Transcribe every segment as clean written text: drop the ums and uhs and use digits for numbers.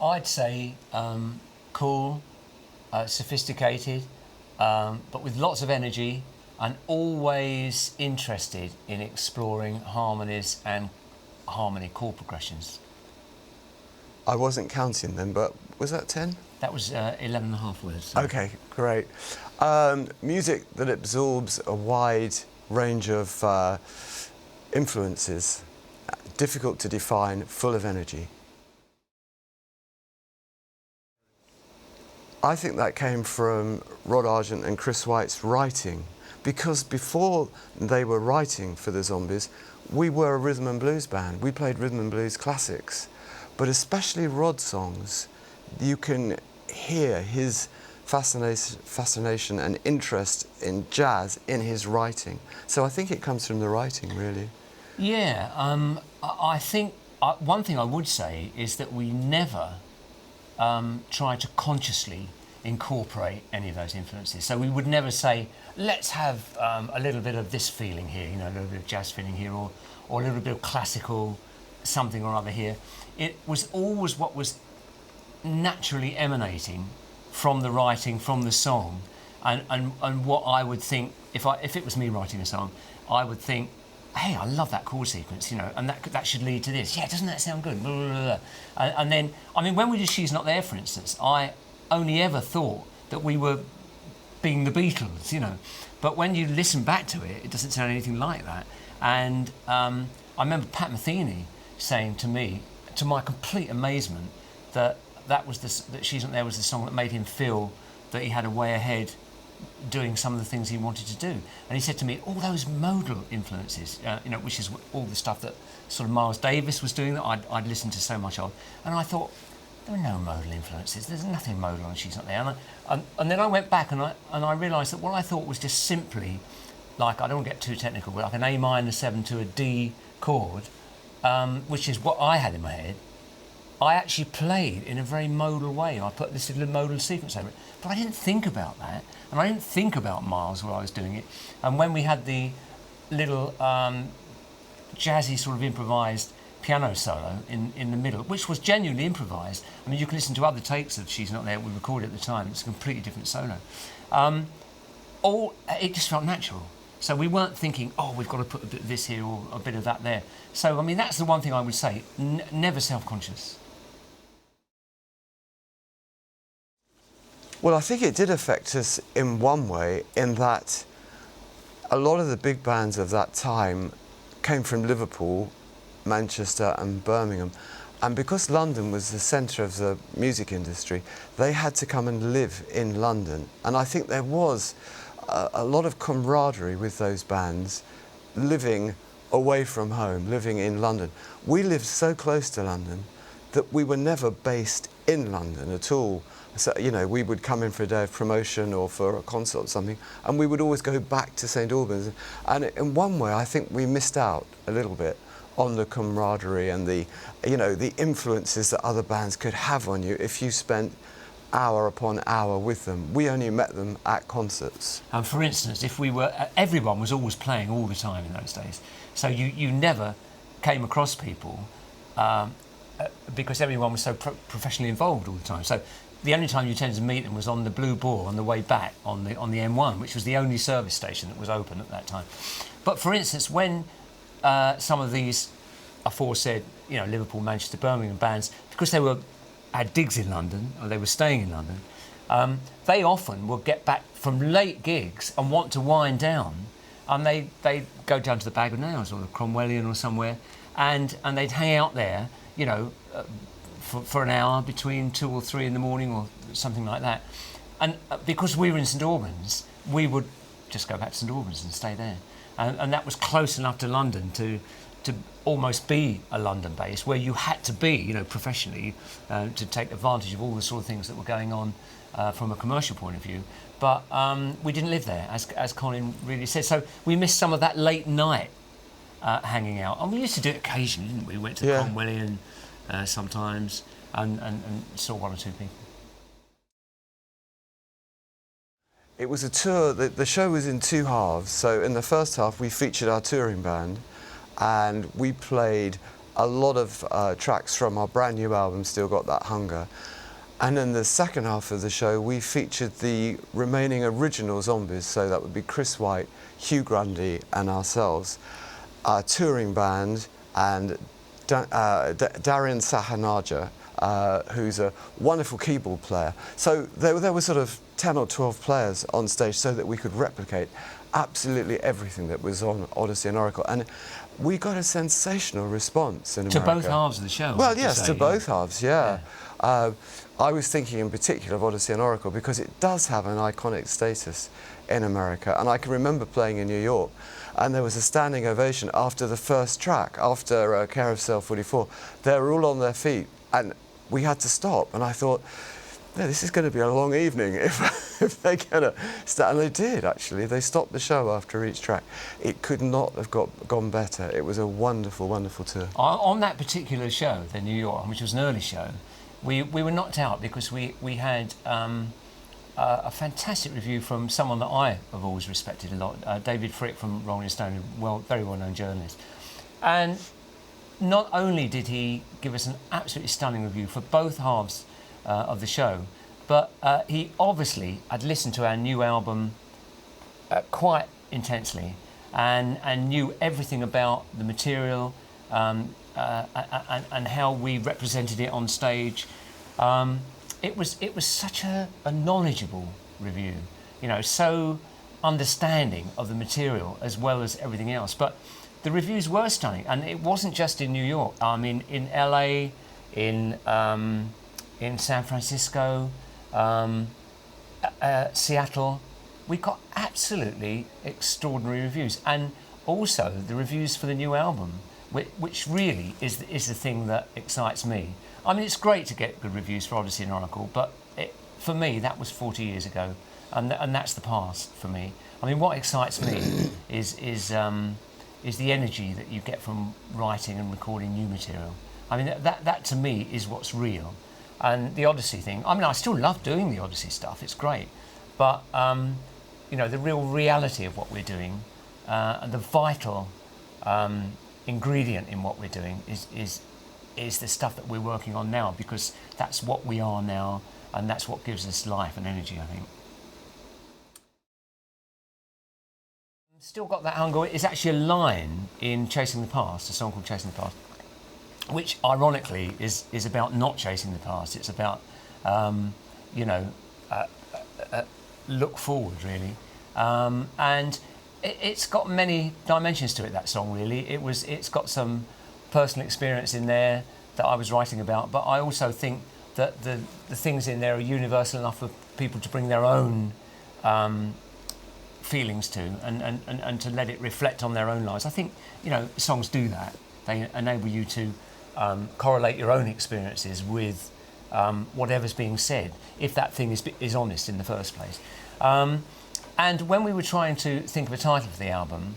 I'd say cool, sophisticated, but with lots of energy and always interested in exploring harmonies and harmony chord progressions. I wasn't counting them, but was that 10? That was 11 and a half words. So. Okay, great. Music that absorbs a wide range of influences, difficult to define, full of energy. I think that came from Rod Argent and Chris White's writing, because before they were writing for the Zombies, we were a rhythm and blues band. We played rhythm and blues classics, but especially Rod songs, you can hear his fascination and interest in jazz in his writing. So I think it comes from the writing, really. Yeah, I think one thing I would say is that we never try to consciously incorporate any of those influences. So we would never say, let's have a little bit of this feeling here, you know, a little bit of jazz feeling here, or a little bit of classical something or other here. It was always what was naturally emanating from the writing, from the song, and what I would think, if it was me writing a song, I would think, hey, I love that chord sequence, you know, and that should lead to this. Yeah, doesn't that sound good? Blah, blah, blah. And then, I mean, when we did She's Not There, for instance, I only ever thought that we were being the Beatles, you know. But when you listen back to it, it doesn't sound anything like that. And I remember Pat Metheny saying to me, to my complete amazement, that She's Not There was the song that made him feel that he had a way ahead doing some of the things he wanted to do. And he said to me, all those modal influences, you know, which is all the stuff that sort of Miles Davis was doing that I'd listened to so much of. And I thought, there are no modal influences. There's nothing modal on She's Not There. And then I went back and I realised that what I thought was just simply, like, I don't want to get too technical, but like an A minor 7 to a D chord, which is what I had in my head, I actually played in a very modal way. I put this little modal sequence over it. But I didn't think about that. And I didn't think about Miles while I was doing it. And when we had the little jazzy sort of improvised piano solo in the middle, which was genuinely improvised. I mean, you can listen to other takes of She's Not There we recorded at the time. It's a completely different solo. It just felt natural. So we weren't thinking, oh, we've got to put a bit of this here or a bit of that there. So, I mean, that's the one thing I would say, never self-conscious. Well, I think it did affect us in one way, in that a lot of the big bands of that time came from Liverpool, Manchester and Birmingham. And because London was the centre of the music industry, they had to come and live in London. And I think there was a lot of camaraderie with those bands living away from home, living in London. We lived so close to London that we were never based in London at all. So, you know, we would come in for a day of promotion or for a concert or something, and we would always go back to St Albans. And in one way, I think we missed out a little bit on the camaraderie and the, you know, the influences that other bands could have on you if you spent hour upon hour with them. We only met them at concerts. And for instance, if we were, everyone was always playing all the time in those days. So you never came across people because everyone was so professionally involved all the time. So the only time you tended to meet them was on the Blue Boar on the way back on the M1, which was the only service station that was open at that time. But for instance, when some of these aforesaid, you know, Liverpool, Manchester, Birmingham bands, because they had digs in London, or they were staying in London, they often would get back from late gigs and want to wind down, and they'd go down to the Bag of Nails or the Cromwellian or somewhere, and they'd hang out there, you know, for an hour between 2 or 3 in the morning or something like that. And because we were in St Albans, we would just go back to St Albans and stay there. And that was close enough to London to almost be a London base, where you had to be, you know, professionally to take advantage of all the sort of things that were going on from a commercial point of view. But we didn't live there, as Colin really said. So we missed some of that late night hanging out. And we used to do it occasionally, didn't we? We went to the Cromwellian sometimes and saw 1 or 2 people. It was a tour. The show was in 2 halves. So in the first half, we featured our touring band, and we played a lot of tracks from our brand new album, Still Got That Hunger. And in the second half of the show, we featured the remaining original Zombies, so that would be Chris White, Hugh Grundy and ourselves, our touring band, and Darian Sahanaja, who's a wonderful keyboard player. So there were sort of 10 or 12 players on stage so that we could replicate absolutely everything that was on Odyssey and Oracle. And we got a sensational response in America. To both halves of the show? Well, yes, to both halves, yeah. I was thinking in particular of Odyssey and Oracle because it does have an iconic status in America. And I can remember playing in New York, and there was a standing ovation after the first track, after Care of Cell 44. They were all on their feet, and we had to stop. And I thought, no, this is going to be a long evening if they're going to start. And they did, actually. They stopped the show after each track. It could not have gone better. It was a wonderful, wonderful tour. On that particular show, the New York, which was an early show, we were knocked out because we had a fantastic review from someone that I have always respected a lot, David Frick from Rolling Stone, very well-known journalist. And not only did he give us an absolutely stunning review for both halves of the show, but he obviously had listened to our new album quite intensely and knew everything about the material and how we represented it on stage. It was such a knowledgeable review, you know, so understanding of the material as well as everything else. But the reviews were stunning, and it wasn't just in New York. I mean, in LA, in San Francisco, Seattle, we got absolutely extraordinary reviews, and also the reviews for the new album, which really is the thing that excites me. I mean, it's great to get good reviews for Odyssey and Oracle, but for me, that was 40 years ago, and that's the past for me. I mean, what excites me is the energy that you get from writing and recording new material. I mean, that to me is what's real. And the Odyssey thing, I mean, I still love doing the Odyssey stuff, it's great. But, you know, the real reality of what we're doing, and the vital ingredient in what we're doing is the stuff that we're working on now, because that's what we are now, and that's what gives us life and energy, I think. Still Got That Hunger is actually a line in Chasing the Past, a song called Chasing the Past, which ironically is about not chasing the past. It's about, you know, look forward, really. And it's got many dimensions to it, that song, really. It's got some personal experience in there that I was writing about, but I also think that the things in there are universal enough for people to bring their own feelings to and to let it reflect on their own lives. I think, you know, songs do that. They enable you to correlate your own experiences with whatever's being said, if that thing is honest in the first place. And when we were trying to think of a title for the album,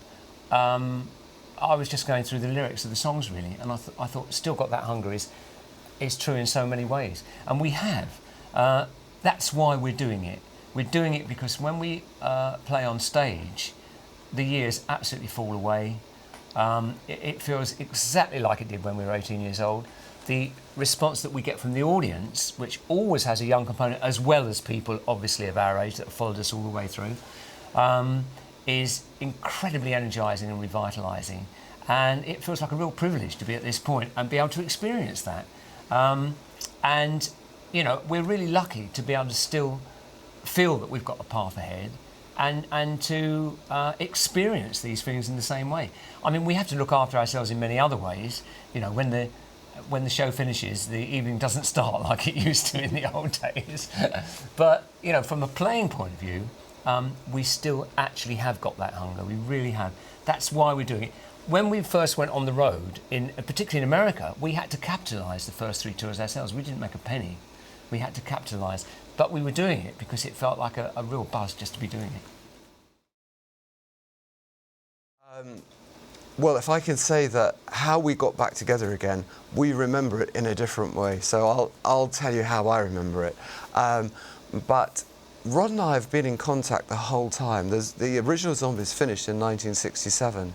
I was just going through the lyrics of the songs, really, and I thought Still Got That Hunger is true in so many ways. And we have. That's why we're doing it. We're doing it because when we play on stage, the years absolutely fall away. It feels exactly like it did when we were 18 years old. The response that we get from the audience, which always has a young component, as well as people obviously of our age that have followed us all the way through, is incredibly energising and revitalising. And it feels like a real privilege to be at this point and be able to experience that. And, you know, we're really lucky to be able to still feel that we've got a path ahead and to experience these feelings in the same way. I mean, we have to look after ourselves in many other ways. You know, when the show finishes, the evening doesn't start like it used to in the old days. But, you know, from a playing point of view, we still actually have got that hunger. We really have. That's why we're doing it. When we first went on the road, particularly in America, we had to capitalise the first 3 tours ourselves. We didn't make a penny. We had to capitalise. But we were doing it because it felt like a real buzz just to be doing it. Well, if I can say that how we got back together again, we remember it in a different way. So I'll tell you how I remember it. But Rod and I have been in contact the whole time. The original Zombies finished in 1967,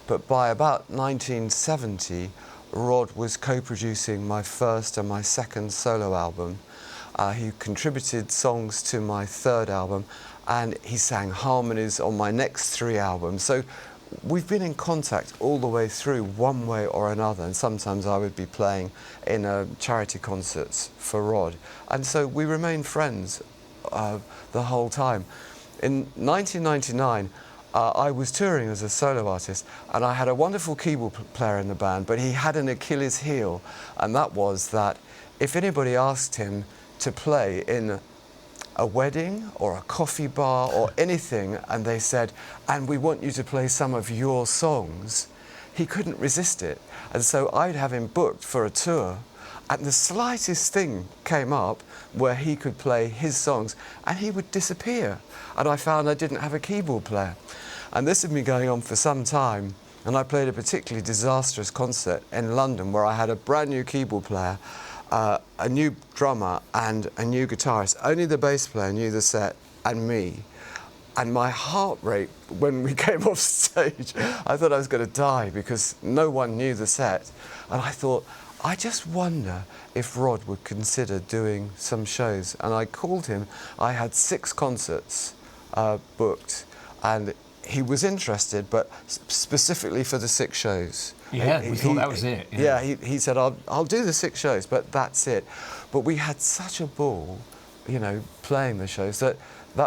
but by about 1970, Rod was co-producing my first and my second solo album. He contributed songs to my third album, and he sang harmonies on my next 3 albums. So we've been in contact all the way through, one way or another, and sometimes I would be playing in charity concerts for Rod. And so we remained friends the whole time. In 1999, I was touring as a solo artist, and I had a wonderful keyboard player in the band, but he had an Achilles heel, and that was that if anybody asked him to play in a wedding or a coffee bar or anything, and they said, and we want you to play some of your songs, he couldn't resist it. And so I'd have him booked for a tour, and the slightest thing came up where he could play his songs, and he would disappear. And I found I didn't have a keyboard player. And this had been going on for some time, and I played a particularly disastrous concert in London where I had a brand new keyboard player, a new drummer and a new guitarist. Only the bass player knew the set, and me. And my heart rate when we came off stage, I thought I was going to die because no one knew the set. And I thought, I just wonder if Rod would consider doing some shows. And I called him. I had 6 concerts booked, and he was interested, but specifically for the 6 shows. Yeah, we thought that was it. Yeah, he said, I'll do the 6 shows, but that's it. But we had such a ball, you know, playing the shows, that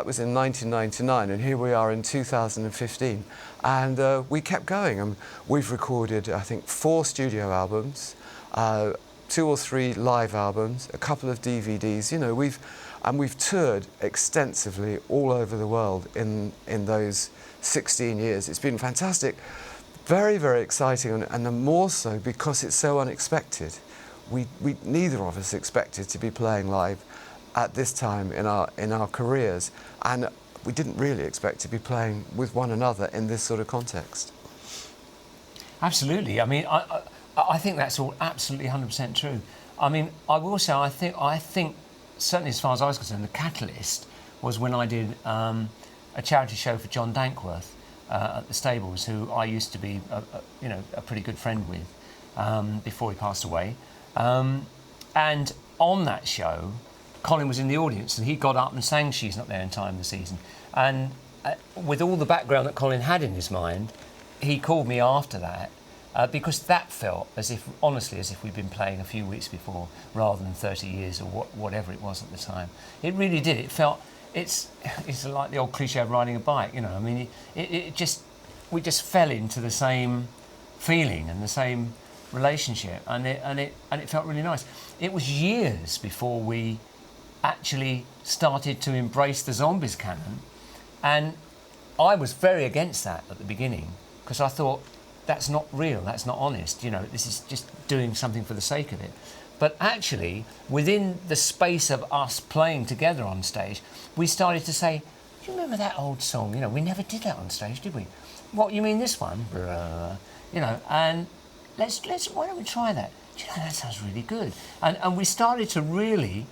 was in 1999, and here we are in 2015. And we kept going, and we've recorded, I think, 4 studio albums, 2 or 3 live albums, a couple of DVDs. You know, we've toured extensively all over the world in those 16 years. It's been fantastic, very, very exciting, and the more so because it's so unexpected. We neither of us expected to be playing live at this time in our careers, and we didn't really expect to be playing with one another in this sort of context. Absolutely. I mean, I think that's all absolutely 100% true. I mean, I will say, I think certainly as far as I was concerned, the catalyst was when I did a charity show for John Dankworth at the Stables, who I used to be a pretty good friend with before he passed away. And on that show, Colin was in the audience, and he got up and sang She's Not There in Time this season. And with all the background that Colin had in his mind, he called me after that because that felt as if, honestly, as if we'd been playing a few weeks before rather than 30 years or whatever it was at the time. It really did. It felt, it's like the old cliche of riding a bike, you know. I mean, we just fell into the same feeling and the same relationship, and it felt really nice. It was years before we actually started to embrace the Zombies canon, and I was very against that at the beginning because I thought that's not real, that's not honest, you know, this is just doing something for the sake of it. But actually, within the space of us playing together on stage, we started to say, do you remember that old song? You know, we never did that on stage, did we? What, you mean this one? You know, and let's why don't we try that? Do you know, that sounds really good. And we started to really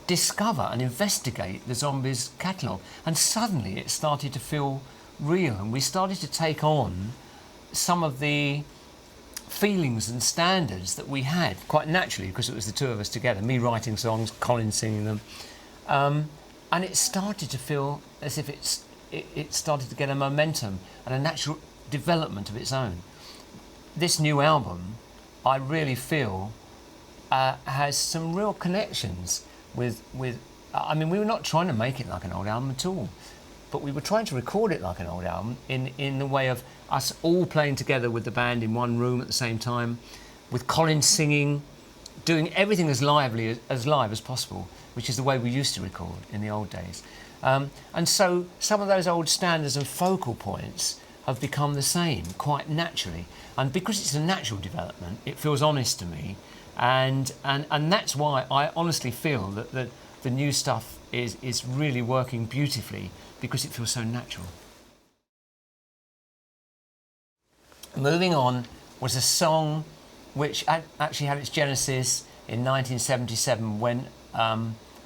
discover and investigate the Zombies catalogue, and suddenly it started to feel real, and we started to take on some of the feelings and standards that we had quite naturally because it was the 2 of us together, me writing songs, Colin singing them, and it started to feel as if it started to get a momentum and a natural development of its own. This new album, I really feel, has some real connections with. I mean, we were not trying to make it like an old album at all, but we were trying to record it like an old album in the way of us all playing together with the band in one room at the same time, with Colin singing, doing everything as live as possible, which is the way we used to record in the old days. And so some of those old standards and focal points have become the same quite naturally. And because it's a natural development, it feels honest to me. And that's why I honestly feel that the new stuff is really working beautifully, because it feels so natural. Moving On was a song which actually had its genesis in 1977 when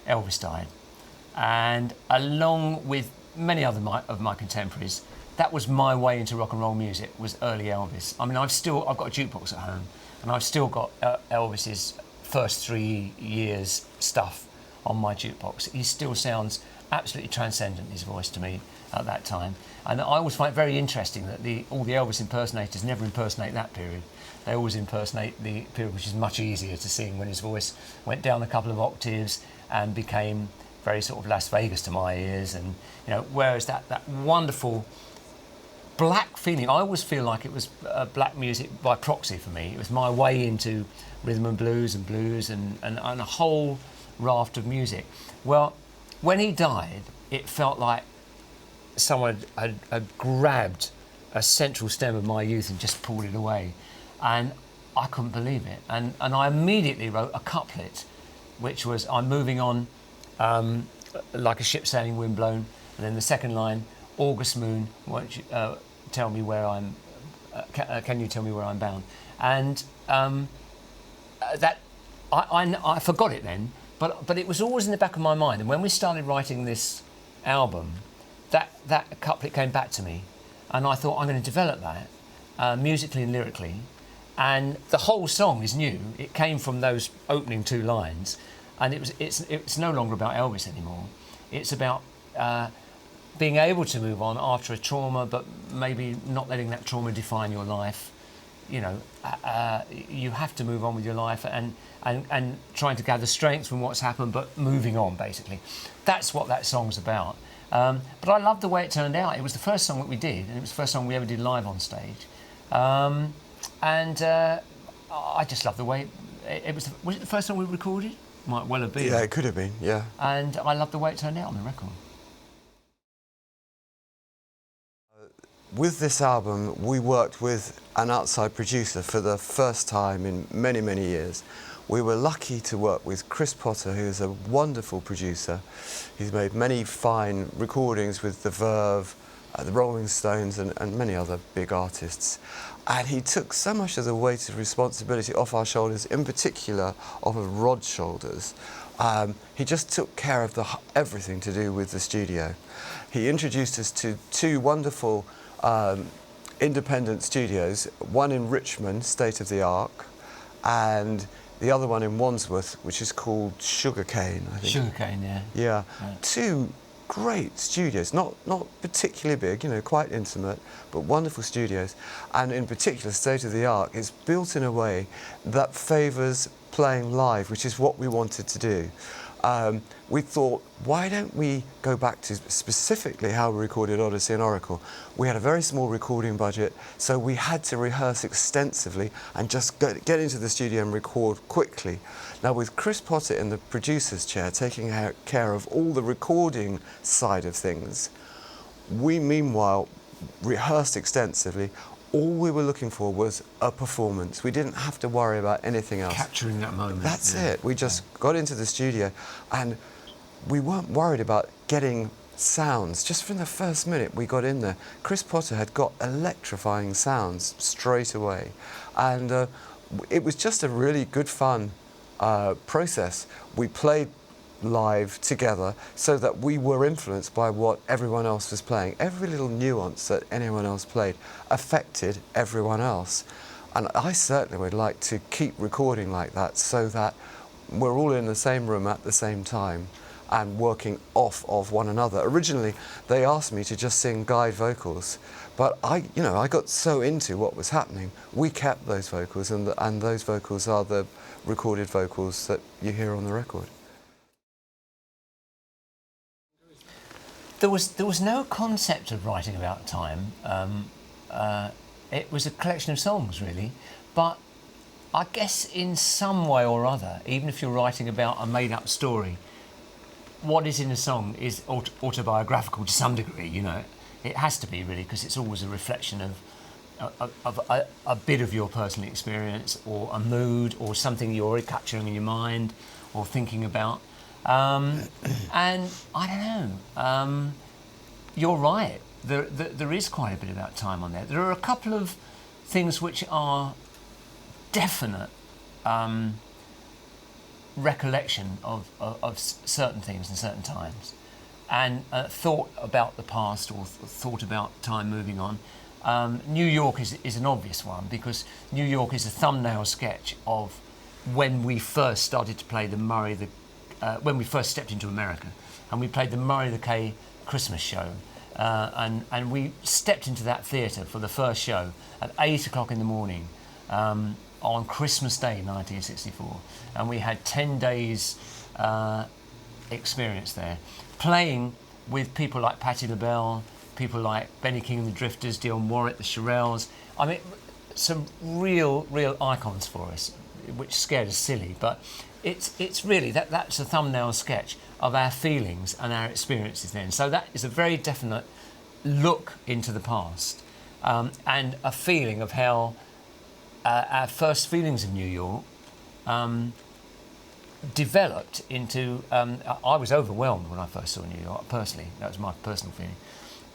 Elvis died. And along with many other of my contemporaries, that was my way into rock and roll music, was early Elvis. I mean, I've got a jukebox at home, and I've still got Elvis's first 3 years stuff on my jukebox. He still sounds absolutely transcendent, his voice, to me at that time. And I always find it very interesting that all the Elvis impersonators never impersonate that period. They always impersonate the period which is much easier to sing, when his voice went down a couple of octaves and became very sort of Las Vegas to my ears. And whereas that wonderful black feeling, I always feel like it was black music by proxy for me. It was my way into rhythm and blues and a whole raft of music. Well, when he died, it felt like someone had grabbed a central stem of my youth and just pulled it away. And I couldn't believe it. And I immediately wrote a couplet, which was, I'm moving on like a ship sailing windblown. And then the second line, August moon, won't you tell me where I'm, can you tell me where I'm bound? And that, I forgot it then, but it was always in the back of my mind. And when we started writing this album, that couplet came back to me, and I thought, I'm going to develop that musically and lyrically. And the whole song is new. It came from those opening 2 lines, and it's no longer about Elvis anymore. It's about being able to move on after a trauma, but maybe not letting that trauma define your life. You have to move on with your life and trying to gather strength from what's happened, but moving on, basically. That's what that song's about. But I loved the way it turned out. It was the first song that we did, and it was the first song we ever did live on stage. And I just loved the way it was. Was it the first song we recorded? Might well have been. Yeah, it could have been, yeah. And I loved the way it turned out on the record. With this album, we worked with an outside producer for the first time in many, many years. We were lucky to work with Chris Potter, who is a wonderful producer. He's made many fine recordings with The Verve, the Rolling Stones and many other big artists. And he took so much of the weight of responsibility off our shoulders, in particular off of Rod's shoulders. He just took care of everything to do with the studio. He introduced us to 2 wonderful independent studios, one in Richmond, State of the Art, and the other one in Wandsworth, which is called Sugarcane, I think. Sugarcane, yeah. Yeah. 2 great studios, not particularly big, quite intimate, but wonderful studios. And in particular, State of the Art is built in a way that favours playing live, which is what we wanted to do. We thought, why don't we go back to specifically how we recorded Odyssey and Oracle? We had a very small recording budget, so we had to rehearse extensively and just get into the studio and record quickly. Now, with Chris Potter in the producer's chair, taking care of all the recording side of things, we meanwhile rehearsed extensively. All we were looking for was a performance. We didn't have to worry about anything else. Capturing that moment. That's it. We just got into the studio and we weren't worried about getting sounds. Just from the first minute we got in there, Chris Potter had got electrifying sounds straight away. And it was just a really good fun process. We played live together so that we were influenced by what everyone else was playing. Every little nuance that anyone else played affected everyone else. And I certainly would like to keep recording like that so that we're all in the same room at the same time and working off of one another. Originally, they asked me to just sing guide vocals, but I got so into what was happening, we kept those vocals, and those vocals are the recorded vocals that you hear on the record. There was no concept of writing about time. It was a collection of songs, really. But I guess in some way or other, even if you're writing about a made-up story, what is in a song is autobiographical to some degree. It has to be, really, because it's always a reflection of a bit of your personal experience, or a mood, or something you're already capturing in your mind or thinking about. And I don't know. You're right. There is quite a bit about time on there. There are a couple of things which are definite recollection of certain things and certain times, and thought about the past or thought about time moving on. New York is an obvious one, because New York is a thumbnail sketch of when we first started to play the when we first stepped into America, and we played the Murray the K Christmas show, and we stepped into that theatre for the first show at 8 o'clock in the morning on Christmas Day 1964, and we had 10 days experience there, playing with people like Patti LaBelle, people like Benny King and the Drifters, Dionne Warwick, the Shirelles. I mean, some real icons for us, which scared us silly, but it's really that's a thumbnail sketch of our feelings and our experiences then. So that is a very definite look into the past, and a feeling of how our first feelings of New York developed into. I was overwhelmed when I first saw New York, personally. That was my personal feeling.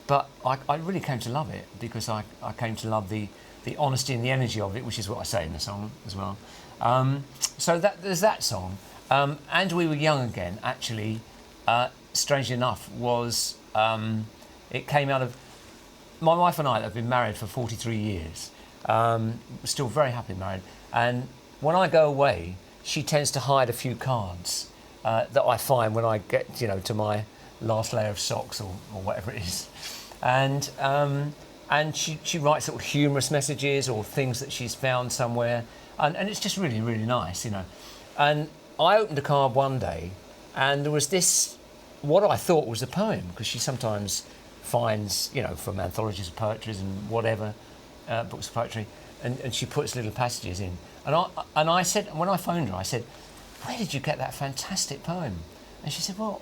But I really came to love it, because I came to love the honesty and the energy of it, which is what I say in the song as well. So there's that song. And We Were Young Again, actually, strangely enough, was it came out of my wife and I have been married for 43 years. Still very happily married. And when I go away, she tends to hide a few cards that I find when I get to my last layer of socks or whatever it is. And she writes little humorous messages or things that she's found somewhere, and it's just really nice, And I opened a card one day, and there was this, what I thought was a poem, because she sometimes finds, from anthologies of poetry and whatever, books of poetry, and she puts little passages in. And I said, when I phoned her, I said, "Where did you get that fantastic poem?" And she said, "Well,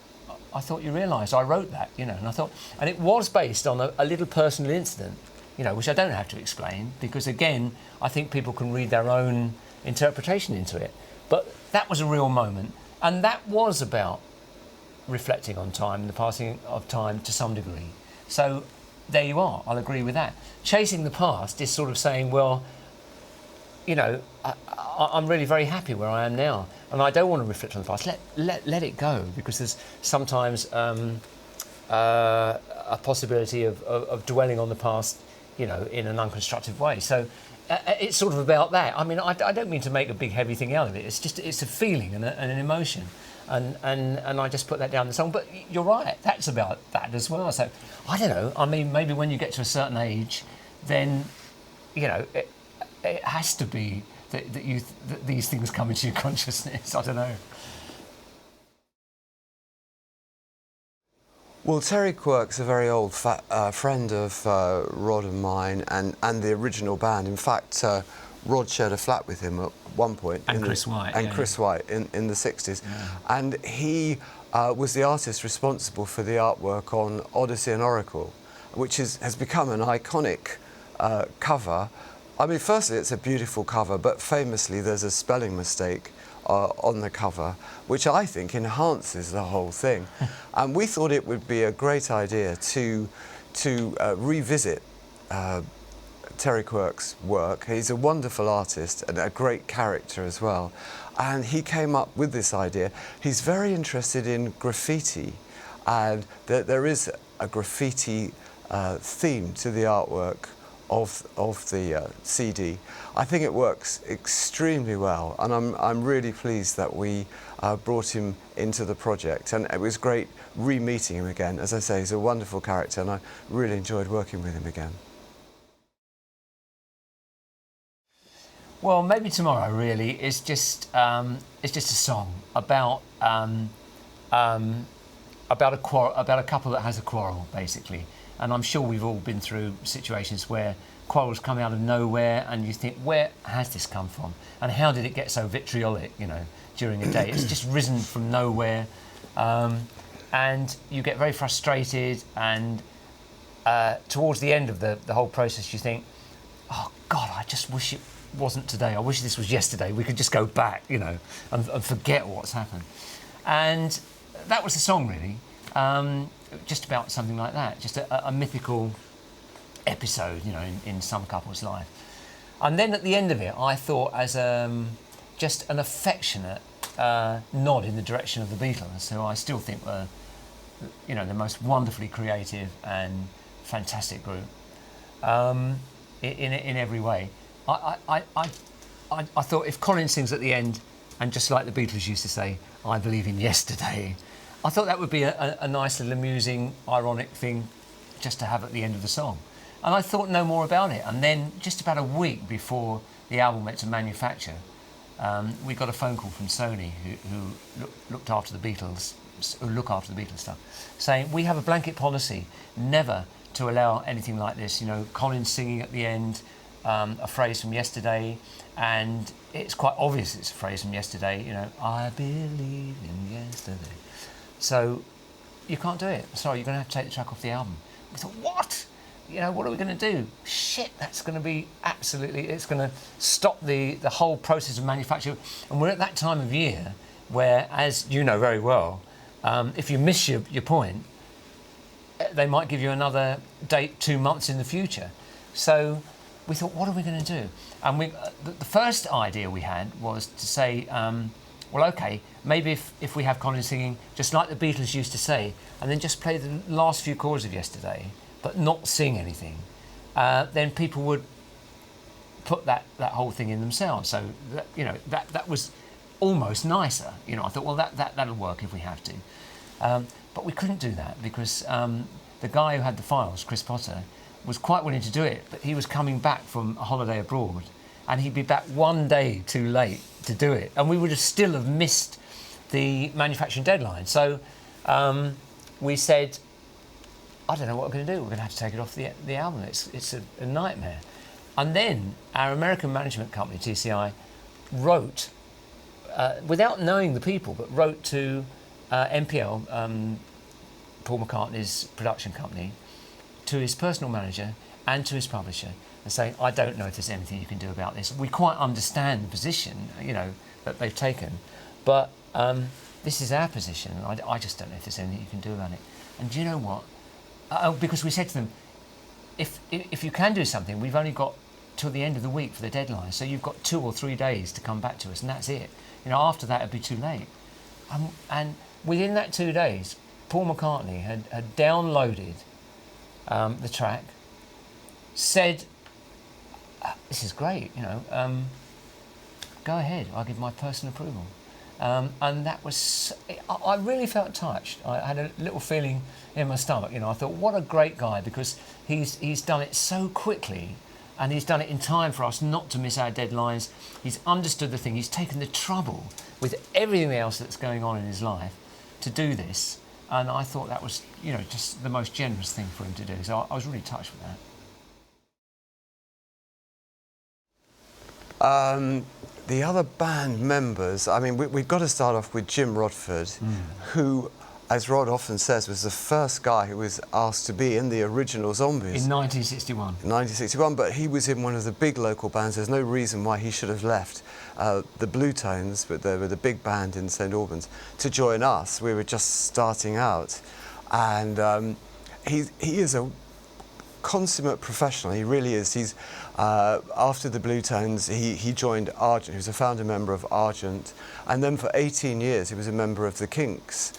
I thought you realised I wrote that, and I thought," and it was based on a little personal incident, which I don't have to explain, because again, I think people can read their own interpretation into it. But that was a real moment, and that was about reflecting on time and the passing of time to some degree. So there you are, I'll agree with that. Chasing the past is sort of saying, well, I'm really very happy where I am now, and I don't want to reflect on the past. Let it go, because there's sometimes a possibility of dwelling on the past, in an unconstructive way. So it's sort of about that. I mean, I don't mean to make a big heavy thing out of it. It's a feeling and an emotion, and I just put that down in the song. But you're right, that's about that as well. So I don't know. I mean, maybe when you get to a certain age, then it has to be that these things come into your consciousness. I don't know. Well, Terry Quirk's a very old friend of Rod and mine, and the original band. In fact, Rod shared a flat with him at one point. And Chris White. And Chris White in the 60s. Yeah. And he was the artist responsible for the artwork on Odyssey and Oracle, which has become an iconic cover. I mean, firstly, it's a beautiful cover, but famously there's a spelling mistake on the cover, which I think enhances the whole thing. And we thought it would be a great idea to revisit Terry Quirk's work. He's a wonderful artist and a great character as well. And he came up with this idea. He's very interested in graffiti, and there is a graffiti theme to the artwork of the CD. I think it works extremely well, and I'm really pleased that we brought him into the project, and it was great re-meeting him again. As I say, he's a wonderful character, and I really enjoyed working with him again. Well, maybe tomorrow really is just a song about a quarrel, about a couple that has a quarrel, basically. And I'm sure we've all been through situations where quarrels come out of nowhere, and you think, where has this come from? And how did it get so vitriolic, during a day? It's just risen from nowhere, and you get very frustrated. And towards the end of the whole process, you think, oh God, I just wish it wasn't today. I wish this was yesterday. We could just go back, and forget what's happened. And that was the song, really. Just about something like that, just a mythical episode, in some couple's life. And then at the end of it, I thought, as just an affectionate nod in the direction of the Beatles, who I still think were, the most wonderfully creative and fantastic group. in every way. I thought if Colin sings at the end, and just like the Beatles used to say, "I believe in yesterday," I thought that would be a nice little amusing, ironic thing just to have at the end of the song. And I thought no more about it. And then just about a week before the album went to manufacture, we got a phone call from Sony, who looked after the Beatles, who look after the Beatles stuff, saying we have a blanket policy never to allow anything like this. You know, Colin singing at the end a phrase from yesterday, and it's quite obvious it's a phrase from yesterday. You know, I believe in yesterday. So you can't do it. Sorry, you're going to have to take the track off the album. We thought, what? You know, what are we going to do? Shit, that's going to be absolutely, it's going to stop the whole process of manufacture. And we're at that time of year where, as you know very well, if you miss your point, they might give you another date 2 months in the future. So we thought, what are we going to do? And the first idea we had was to say, well, okay, maybe if we have Colin singing, just like the Beatles used to say, and then just play the last few chords of yesterday, but not sing anything, then people would put that whole thing in themselves. So that was almost nicer. You know, I thought, well, that'll work if we have to, but we couldn't do that because the guy who had the files, Chris Potter, was quite willing to do it, but he was coming back from a holiday abroad, and he'd be back 1 day too late to do it, and we would still have missed the manufacturing deadline. So we said, I don't know what we're going to do. We're going to have to take it off the album. It's a nightmare. And then our American management company, TCI, wrote, without knowing the people, but wrote to MPL, Paul McCartney's production company, to his personal manager and to his publisher, and saying, I don't know if there's anything you can do about this. We quite understand the position, you know, that they've taken, but this is our position. I just don't know if there's anything you can do about it. And do you know what? Because we said to them, if you can do something, we've only got till the end of the week for the deadline, so you've got 2 or 3 days to come back to us, and that's it. You know, after that it'd be too late. And within that 2 days, Paul McCartney had downloaded the track, said, this is great, you know, go ahead, I'll give my personal approval. And that was, I really felt touched. I had a little feeling in my stomach, you know. I thought, what a great guy, because he's done it so quickly, and he's done it in time for us not to miss our deadlines. He's understood the thing. He's taken the trouble with everything else that's going on in his life to do this. And I thought that was, you know, just the most generous thing for him to do. So I was really touched with that. The other band members, I mean, we've got to start off with Jim Rodford, who, as Rod often says, was the first guy who was asked to be in the original Zombies. In 1961. In 1961, but he was in one of the big local bands. There's no reason why he should have left the Blue Tones, but they were the big band in St Albans, to join us. We were just starting out. And he is a consummate professional, he really is. He's after the Blue Tones, he joined Argent. He was a founder member of Argent, and then for 18 years he was a member of the Kinks,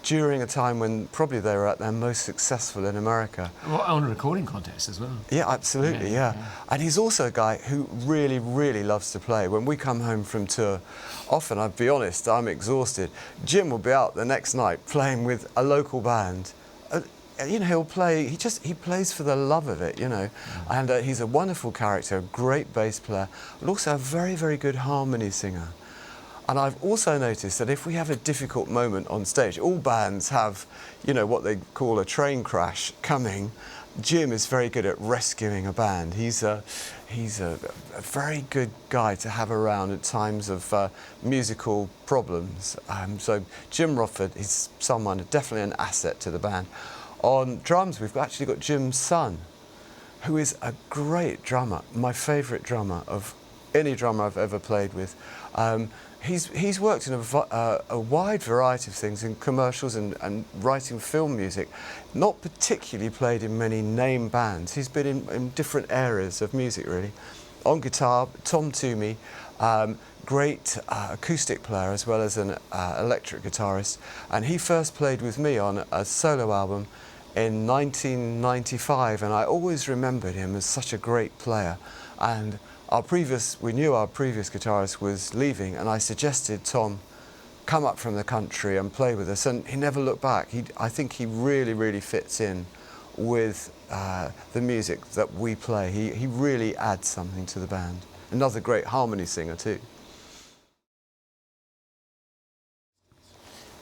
during a time when probably they were at their most successful in America. Well, on a recording contest as well. Yeah, absolutely, yeah. And he's also a guy who really, really loves to play. When we come home from tour, often, I'll be honest, I'm exhausted. Jim will be out the next night playing with a local band. You know, he'll play, he plays for the love of it, you know. And he's a wonderful character, a great bass player, and also a very, very good harmony singer. And I've also noticed that if we have a difficult moment on stage, all bands have, you know, what they call a train crash coming. Jim is very good at rescuing a band. He's a very good guy to have around at times of musical problems. So Jim Rodford is someone, definitely an asset to the band. On drums, we've actually got Jim's son, who is a great drummer, my favourite drummer of any drummer I've ever played with. He's worked in a wide variety of things, in commercials and writing film music, not particularly played in many name bands. He's been in different areas of music, really. On guitar, Tom Toomey, great acoustic player as well as an electric guitarist, and he first played with me on a solo album in 1995, and I always remembered him as such a great player. And we knew our previous guitarist was leaving, and I suggested Tom come up from the country and play with us, and he never looked back. I think he really, really fits in with the music that we play. He really adds something to the band. Another great harmony singer too.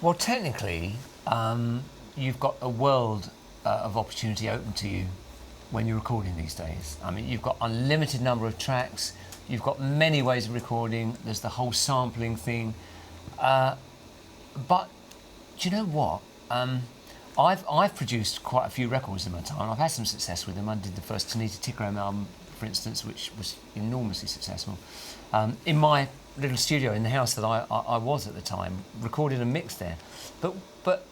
Well, technically, you've got a world of opportunity open to you when you're recording these days. I mean, you've got unlimited number of tracks, you've got many ways of recording, there's the whole sampling thing. But do you know what? I've produced quite a few records in my time. I've had some success with them. I did the first Tanita Tikaram album, for instance, which was enormously successful. In my little studio in the house that I was at the time, recorded and mixed there. But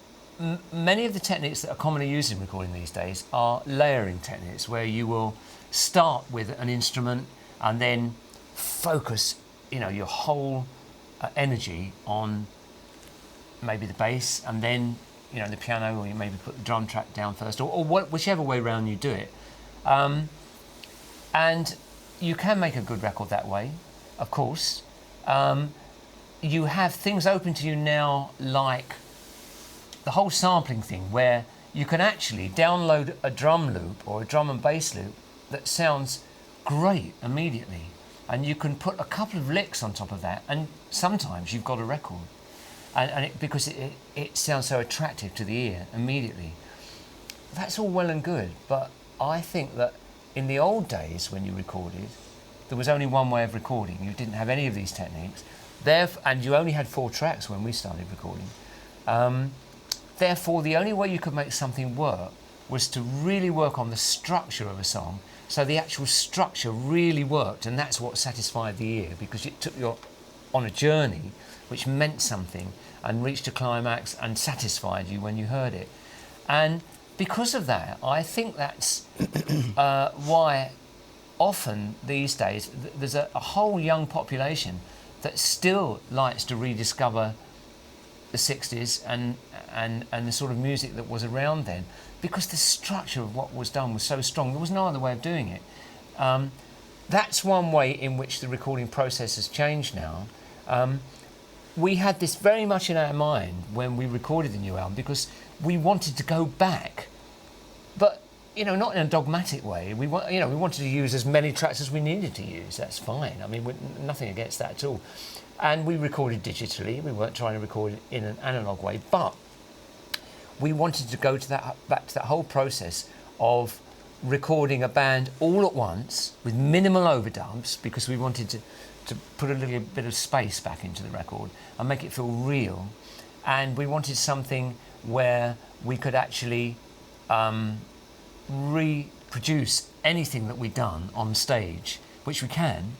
many of the techniques that are commonly used in recording these days are layering techniques, where you will start with an instrument and then focus, your whole energy on maybe the bass, and then the piano, or you maybe put the drum track down first, or whichever way around you do it. And you can make a good record that way, of course. You have things open to you now, like the whole sampling thing, where you can actually download a drum loop or a drum and bass loop that sounds great immediately, and you can put a couple of licks on top of that, and sometimes you've got a record, because it sounds so attractive to the ear immediately. That's all well and good, but I think that in the old days when you recorded, there was only one way of recording. You didn't have any of these techniques, and you only had 4 tracks when we started recording. Therefore, the only way you could make something work was to really work on the structure of a song, so the actual structure really worked, and that's what satisfied the ear, because it took you on a journey which meant something and reached a climax and satisfied you when you heard it. And because of that, I think that's why often these days there's a whole young population that still likes to rediscover the 60s and the sort of music that was around then, because the structure of what was done was so strong. There was no other way of doing it. That's one way in which the recording process has changed now. We had this very much in our mind when we recorded the new album, because we wanted to go back, but not in a dogmatic way. We wanted to use as many tracks as we needed to use. That's fine. I mean, nothing against that at all. And we recorded digitally. We weren't trying to record in an analog way, but we wanted to go to back to that whole process of recording a band all at once with minimal overdubs, because we wanted to put a little bit of space back into the record and make it feel real. And we wanted something where we could actually reproduce anything that we'd done on stage, which we can,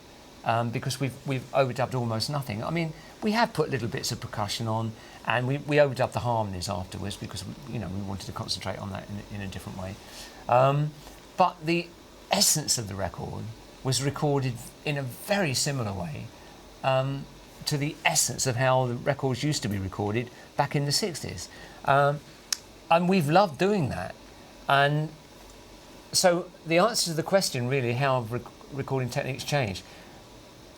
because we've overdubbed almost nothing. I mean, we have put little bits of percussion on, and we overdubbed the harmonies afterwards, because we wanted to concentrate on that in a different way. But the essence of the record was recorded in a very similar way to the essence of how the records used to be recorded back in the 60s. And we've loved doing that. And so the answer to the question, really, how have recording techniques changed?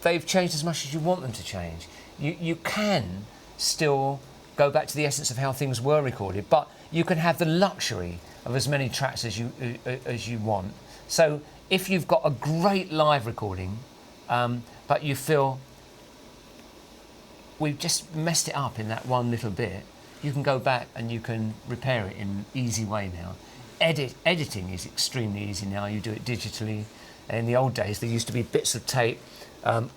They've changed as much as you want them to change. You can still go back to the essence of how things were recorded, but you can have the luxury of as many tracks as you want. So if you've got a great live recording, but you feel we've just messed it up in that one little bit, you can go back and you can repair it in an easy way now. Editing is extremely easy now. You do it digitally. In the old days, there used to be bits of tape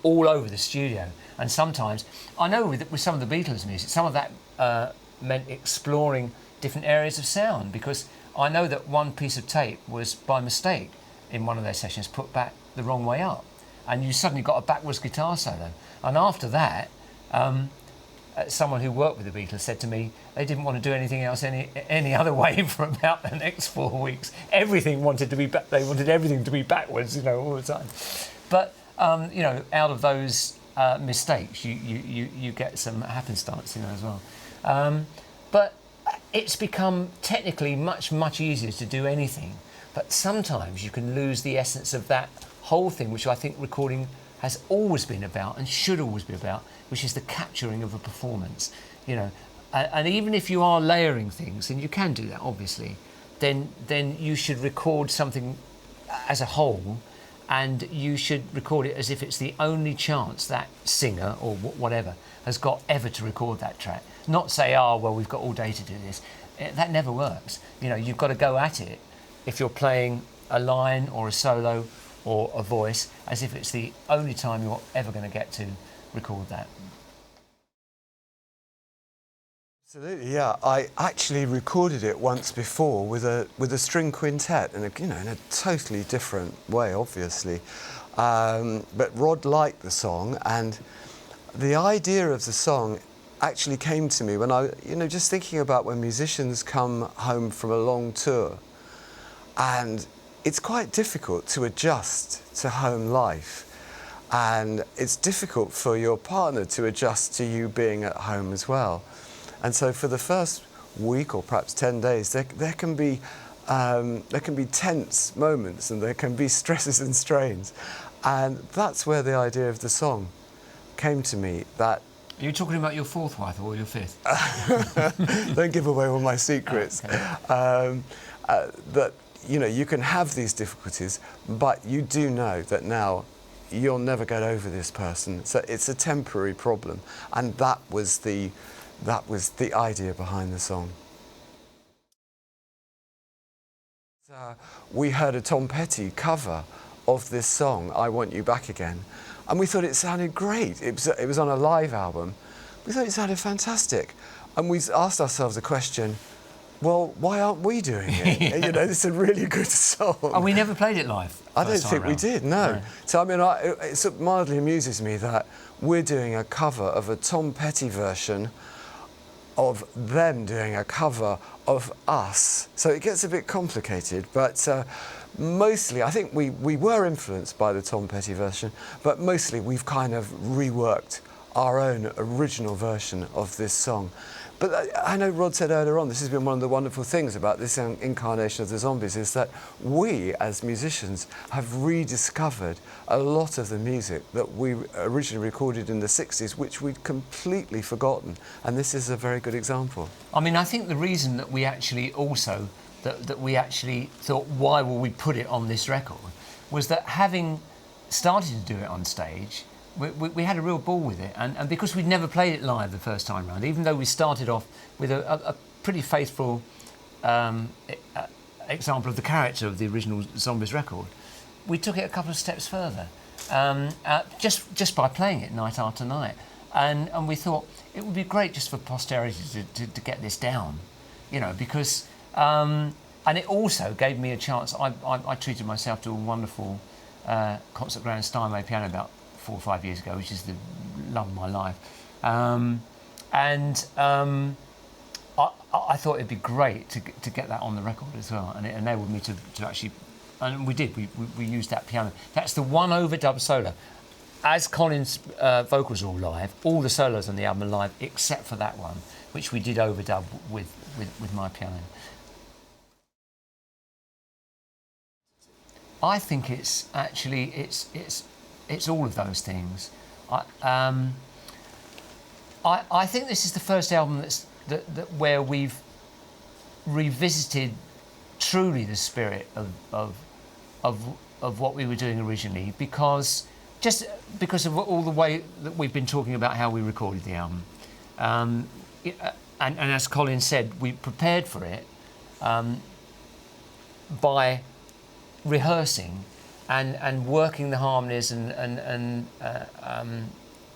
all over the studio, and sometimes, I know with some of the Beatles music, some of that meant exploring different areas of sound, because I know that one piece of tape was by mistake in one of their sessions put back the wrong way up, and you suddenly got a backwards guitar solo. And after that, someone who worked with the Beatles said to me they didn't want to do anything else any other way for about the next 4 weeks. Everything wanted to be they wanted everything to be backwards, all the time. But out of those mistakes, you get some happenstance, as well. But it's become technically much easier to do anything, but sometimes you can lose the essence of that whole thing, which I think recording has always been about and should always be about, which is the capturing of a performance. You know, and even if you are layering things, and you can do that obviously, then you should record something as a whole, and you should record it as if it's the only chance that singer or whatever has got ever to record that track. Not say, oh, well, we've got all day to do this. That never works. You know, you've got to go at it if you're playing a line or a solo or a voice as if it's the only time you're ever going to get to record that. Absolutely, yeah. I actually recorded it once before with a string quintet, in a totally different way, obviously. But Rod liked the song, and the idea of the song actually came to me when I, just thinking about when musicians come home from a long tour, and it's quite difficult to adjust to home life, and it's difficult for your partner to adjust to you being at home as well. And so for the first week or perhaps 10 days, there can be tense moments, and there can be stresses and strains. And that's where the idea of the song came to me. That Are you talking about your fourth wife or your fifth? don't give away all my secrets. Oh, okay. That you can have these difficulties, but you do know that now you'll never get over this person. So it's a temporary problem, and that was the idea behind the song. We heard a Tom Petty cover of this song, I Want You Back Again, and we thought it sounded great. It was on a live album. We thought it sounded fantastic. And we asked ourselves the question, well, why aren't we doing it? Yeah. It's a really good song. And we never played it live. I don't think we did, no. So, I mean, it sort of mildly amuses me that we're doing a cover of a Tom Petty version of them doing a cover of us. So it gets a bit complicated, but mostly I think we were influenced by the Tom Petty version, but mostly we've kind of reworked our own original version of this song. But I know Rod said earlier on, this has been one of the wonderful things about this incarnation of the Zombies, is that we as musicians have rediscovered a lot of the music that we originally recorded in the 60s, which we'd completely forgotten. And this is a very good example. I mean, I think the reason that we actually also, that we actually thought, why will we put it on this record, was that having started to do it on stage, we had a real ball with it, and because we'd never played it live the first time round, even though we started off with a pretty faithful example of the character of the original Zombies record, we took it a couple of steps further, just by playing it night after night, and we thought it would be great just for posterity to get this down, because and it also gave me a chance. I treated myself to a wonderful concert grand Steinway piano about 4 or 5 years ago, which is the love of my life, and I thought it'd be great to get that on the record as well, and it enabled me to actually, and we did, we used that piano. That's the one overdub solo. As Colin's vocals are all live, all the solos on the album are live except for that one, which we did overdub with my piano. I think it's actually it's all of those things. I think this is the first album that where we've revisited truly the spirit of what we were doing originally, because of all the way that we've been talking about how we recorded the album, and as Colin said, we prepared for it by rehearsing and working the harmonies and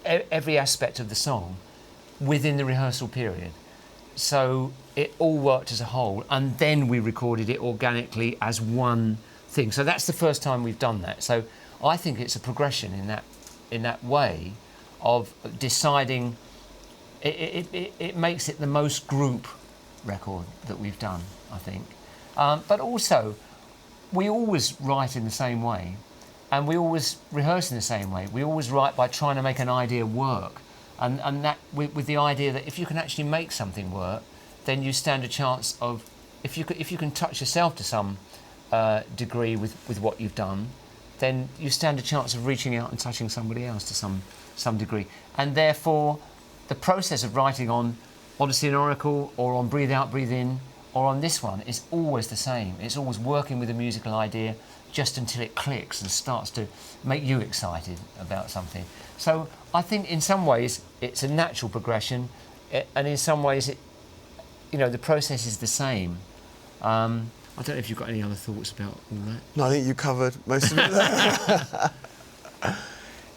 every aspect of the song within the rehearsal period. So it all worked as a whole, and then we recorded it organically as one thing. So that's the first time we've done that. So I think it's a progression in that way of deciding. It makes it the most group record that we've done, I think. But also, we always write in the same way, and we always rehearse in the same way. We always write by trying to make an idea work, and that with the idea that if you can actually make something work, then you stand a chance of, if you can touch yourself to some degree with what you've done, then you stand a chance of reaching out and touching somebody else to some degree. And therefore, the process of writing on Odyssey and Oracle, or on Breathe Out, Breathe In, or on this one, is always the same. It's always working with a musical idea just until it clicks and starts to make you excited about something. So I think in some ways it's a natural progression, and in some ways the process is the same. I don't know if you've got any other thoughts about all that. No, I think you covered most of it there.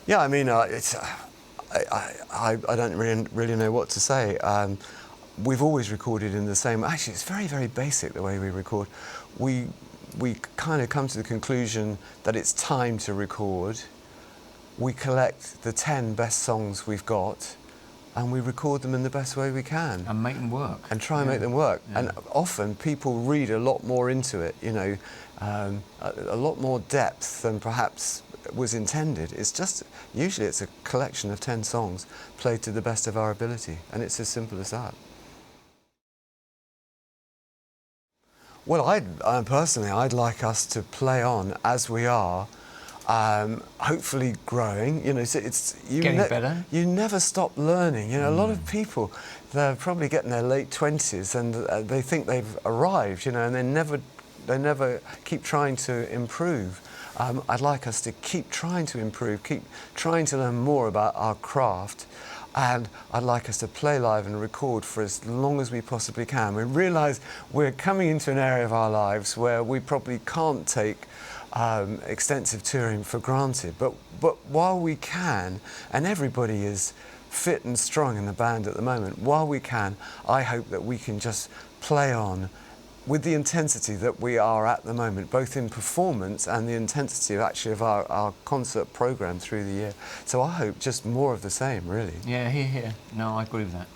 Yeah, I mean, I don't really know what to say. We've always recorded in the same. Actually, it's very, very basic the way we record. We kind of come to the conclusion that it's time to record. We collect the 10 best songs we've got, and we record them in the best way we can. And make them work. And try and make them work. Yeah. And often people read a lot more into it, a lot more depth than perhaps was intended. It's just, usually it's a collection of 10 songs played to the best of our ability, and it's as simple as that. Well, personally, I'd like us to play on as we are, hopefully growing. Getting better. You never stop learning. A lot of people, they're probably getting their late 20s and they think they've arrived, and they never keep trying to improve. I'd like us to keep trying to improve, keep trying to learn more about our craft. And I'd like us to play live and record for as long as we possibly can. We realise we're coming into an area of our lives where we probably can't take extensive touring for granted. But while we can, and everybody is fit and strong in the band at the moment, while we can, I hope that we can just play on with the intensity that we are at the moment, both in performance and the intensity of our concert programme through the year. So I hope just more of the same, really. Yeah, here. No, I agree with that.